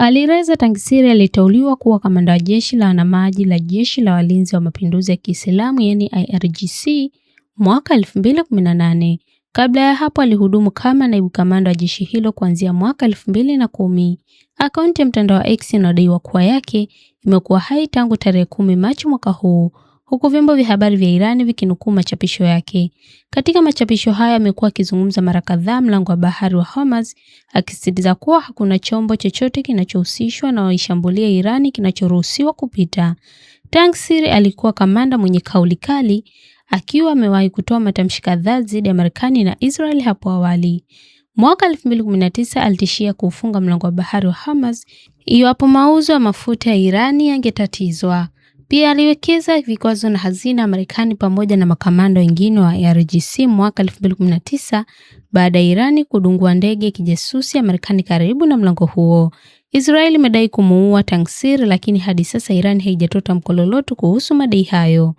Alireza Tangsiri aliteuliwa kuwa kamanda wa jeshi la wanamaji la Jeshi la Walinzi wa Mapinduzi ya Kiislamu yani IRGC mwaka 2018. Kabla ya hapo alihudumu kama naibu kamanda wa jeshi hilo kuanzia mwaka 2010. Akaunti ya mtandao wa X inadaiwa kuwa yake imekuwa hai tangu tarehe 10 Machi mwaka huu, huku vyombo vya habari vya Irani vikinukuu machapisho yake. Katika machapisho haya amekuwa akizungumza mara kadhaa mlango wa bahari wa Hormuz, akisisitiza kuwa hakuna chombo chochote kinachohusishwa na waishambulia Irani kinachoruhusiwa kupita. Tangsiri alikuwa kamanda mwenye kauli kali, akiwa amewahi kutoa matamshi kadhaa dhidi ya Marekani na Israel hapo awali. Mwaka 2019 alitishia kuufunga mlango wa bahari wa Hormuz iwapo mauzo ya mafuta ya Irani yangetatizwa. Pia aliwekeza vikwazo na hazina ya Marekani pamoja na makamanda wengine wa IRGC mwaka 2019 baada ya Irani kudungua ndege ya kijasusi ya Marekani karibu na mlango huo. Israeli imedai kumuua Tangsiri, lakini hadi sasa Irani haijatoa tamko lolote kuhusu madai hayo.